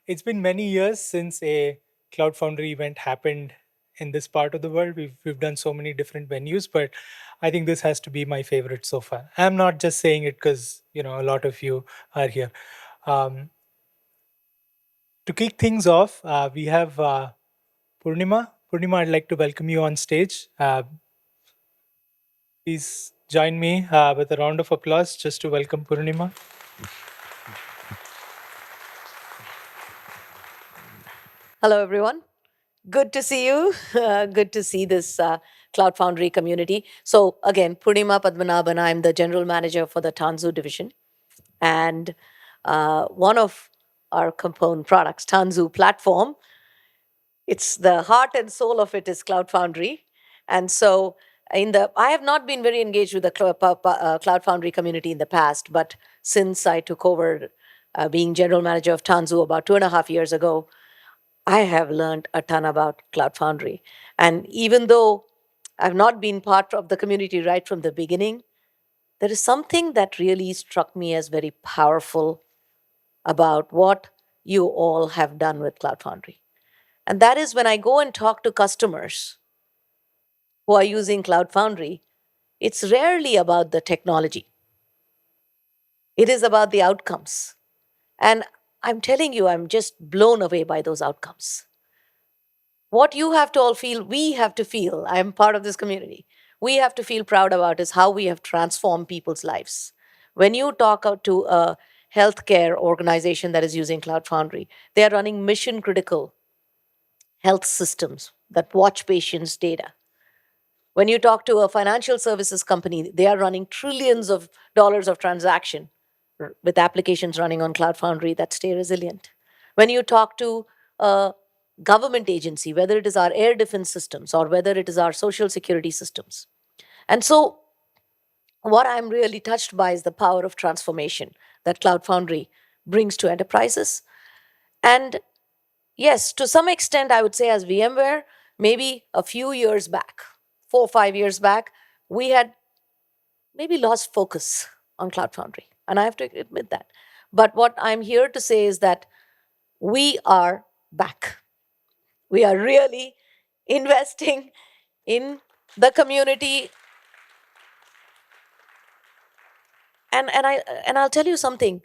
It's been many years since a Cloud Foundry event happened in this part of the world. We've done so many different venues, but I think this has to be my favorite so far. I'm not just saying it because a lot of you are here. Um, to kick things off, we have Purnima. Purnima, I'd like to welcome you on stage. Please join me with a round of applause just to welcome Purnima. Hello, everyone. Good to see you. Good to see this Cloud Foundry community. So, again, Purnima Padmanabhan, I'm the general manager for the Tanzu division. And one of our component products, Tanzu platform, it's the heart and soul of it is Cloud Foundry. And so, I have not been very engaged with the Cloud Foundry community in the past, but since I took over being general manager of Tanzu about 2.5 years ago, I have learned a ton about Cloud Foundry. And even though I've not been part of the community right from the beginning, there is something that really struck me as very powerful about what you all have done with Cloud Foundry. And that is when I go and talk to customers who are using Cloud Foundry, it's rarely about the technology, it is about the outcomes. And I'm telling you, I'm just blown away by those outcomes. What you have to all feel, we have to feel, I'm part of this community, we have to feel proud about is how we have transformed people's lives. When you talk out to a healthcare organization that is using Cloud Foundry, they are running mission critical health systems that watch patients' data. When you talk to a financial services company, they are running trillions of dollars of transaction with applications running on Cloud Foundry that stay resilient. When you talk to a government agency, whether it is our air defense systems or whether it is our social security systems. And so, what I'm really touched by is the power of transformation that Cloud Foundry brings to enterprises. And yes, to some extent, I would say, as VMware, maybe a few years back, 4 or 5 years back, we had maybe lost focus on Cloud Foundry. And I have to admit that. But what I'm here to say is that we are back. We are really investing in the community. And I'll tell you something.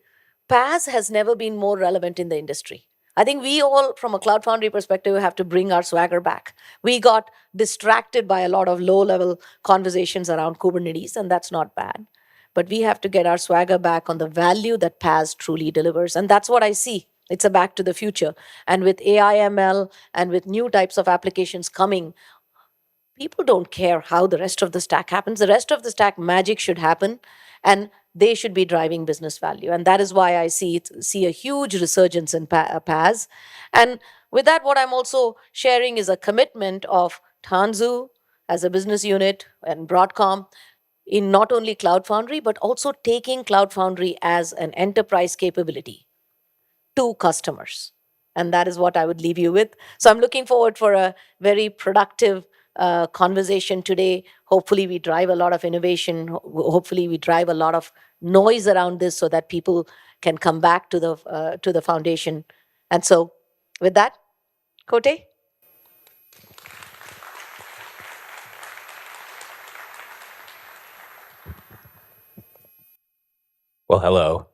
PaaS has never been more relevant in the industry. I think we all, from a Cloud Foundry perspective, have to bring our swagger back. We got distracted by a lot of low level conversations around Kubernetes, and that's not bad. But we have to get our swagger back on the value that PaaS truly delivers. And that's what I see. It's a back to the future. And with AI ML and with new types of applications coming, people don't care how the rest of the stack happens. The rest of the stack magic should happen, and they should be driving business value. And that is why I see a huge resurgence in PaaS. And with that, what I'm also sharing is a commitment of Tanzu as a business unit and Broadcom in not only Cloud Foundry, but also taking Cloud Foundry as an enterprise capability to customers. And that is what I would leave you with. So I'm looking forward for a very productive conversation today. Hopefully, we drive a lot of innovation. Hopefully, we drive a lot of noise around this so that people can come back to the foundation. And so, with that, Coté. Well, hello.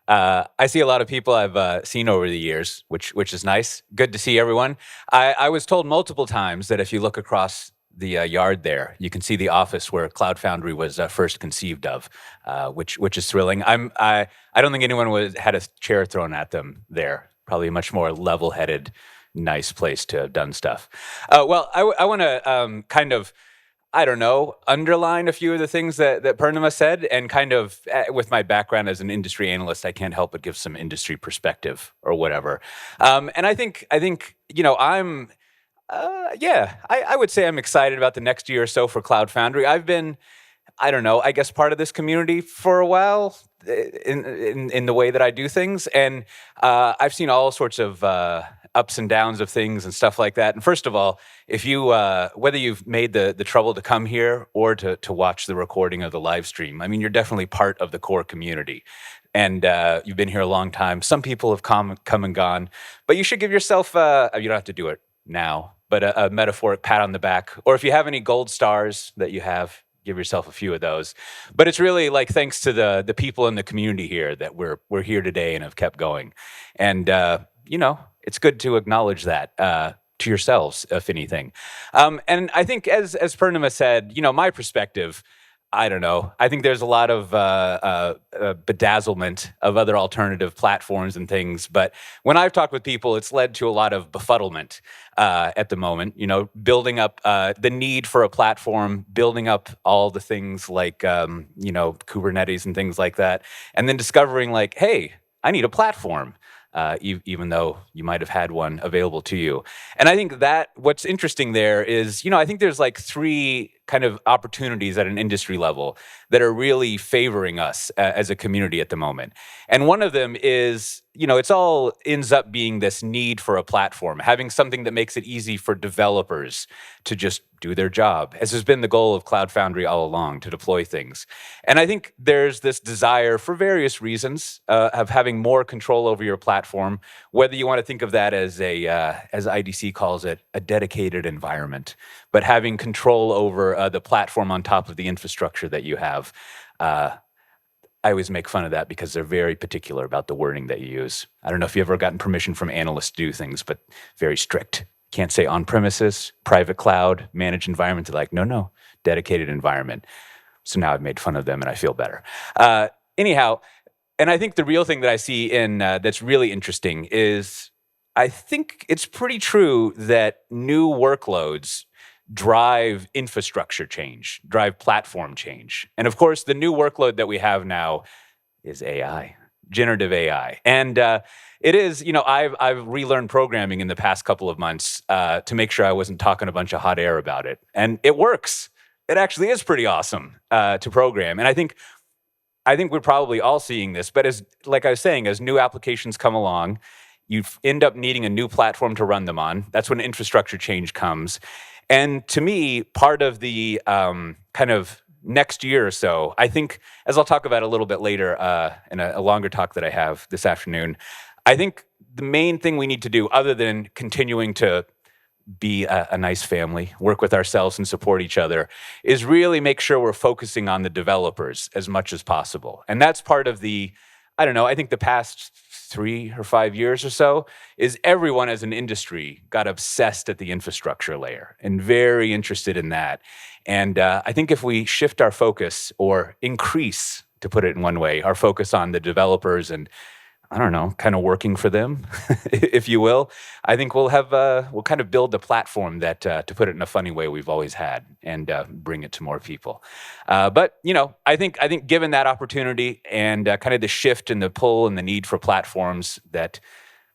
I see a lot of people I've seen over the years, which is nice. Good to see everyone. I was told multiple times that if you look across the yard there, you can see the office where Cloud Foundry was first conceived of, which is thrilling. I don't think anyone had a chair thrown at them there. Probably a much more level-headed, nice place to have done stuff. Well, I want to kind of I don't know, underline a few of the things that Purnima said, and kind of with my background as an industry analyst, I can't help but give some industry perspective or whatever. And I think I'm I would say I'm excited about the next year or so for Cloud Foundry. I've been I don't know, I guess part of this community for a while in the way that I do things, and I've seen all sorts of ups and downs of things and stuff like that. And first of all, if you whether you've made the trouble to come here or to watch the recording of the live stream, I mean, you're definitely part of the core community. and you've been here a long time. Some people have come and gone, but you should give yourself, you don't have to do it now, but a metaphoric pat on the back. Or if you have any gold stars that you have, give yourself a few of those. But it's really like thanks to the people in the community here that we're here today and have kept going. And it's good to acknowledge that to yourselves, if anything. And I think, as Purnima said, my perspective, I don't know. I think there's a lot of bedazzlement of other alternative platforms and things. But when I've talked with people, it's led to a lot of befuddlement at the moment. Building up the need for a platform, building up all the things like Kubernetes and things like that, and then discovering like, hey, I need a platform. Even though you might have had one available to you. And I think that what's interesting there is, I think there's like three kind of opportunities at an industry level that are really favoring us as a community at the moment. And one of them is, it's all ends up being this need for a platform, having something that makes it easy for developers to just do their job, as has been the goal of Cloud Foundry all along, to deploy things. And I think there's this desire for various reasons of having more control over your platform, whether you want to think of that as as IDC calls it, a dedicated environment, but having control over the platform on top of the infrastructure that you have. I always make fun of that because they're very particular about the wording that you use. I don't know if you've ever gotten permission from analysts to do things, but very strict. Can't say on premises, private cloud, managed environment. They're like, no, dedicated environment. So now I've made fun of them and I feel better. Anyhow, and I think the real thing that I see in that's really interesting is I think it's pretty true that new workloads drive infrastructure change, drive platform change. And of course, the new workload that we have now is AI, generative AI. And it is, I've relearned programming in the past couple of months to make sure I wasn't talking a bunch of hot air about it. And it works. It actually is pretty awesome to program. And I think we're probably all seeing this, but like I was saying, as new applications come along, you end up needing a new platform to run them on. That's when infrastructure change comes. And to me, part of the kind of next year or so, I think, as I'll talk about a little bit later in a longer talk that I have this afternoon, I think the main thing we need to do, other than continuing to be a nice family, work with ourselves and support each other, is really make sure we're focusing on the developers as much as possible. And that's part of I think the past 3 or 5 years or so is everyone as an industry got obsessed at the infrastructure layer and very interested in that. And I think if we shift our focus, or increase, to put it in one way, our focus on the developers and, I don't know, kind of working for them, if you will, I think we'll kind of build the platform that, to put it in a funny way, we've always had, and bring it to more people. But I think given that opportunity and kind of the shift and the pull and the need for platforms that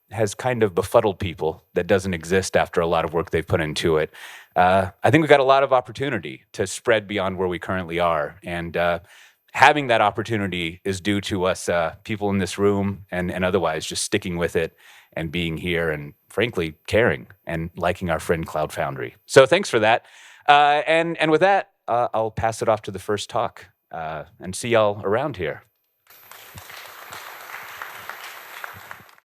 has kind of befuddled people, that doesn't exist after a lot of work they've put into it, I think we've got a lot of opportunity to spread beyond where we currently are. And having that opportunity is due to us people in this room and otherwise just sticking with it and being here and frankly caring and liking our friend Cloud Foundry. So thanks for that. And with that, I'll pass it off to the first talk and see y'all around here.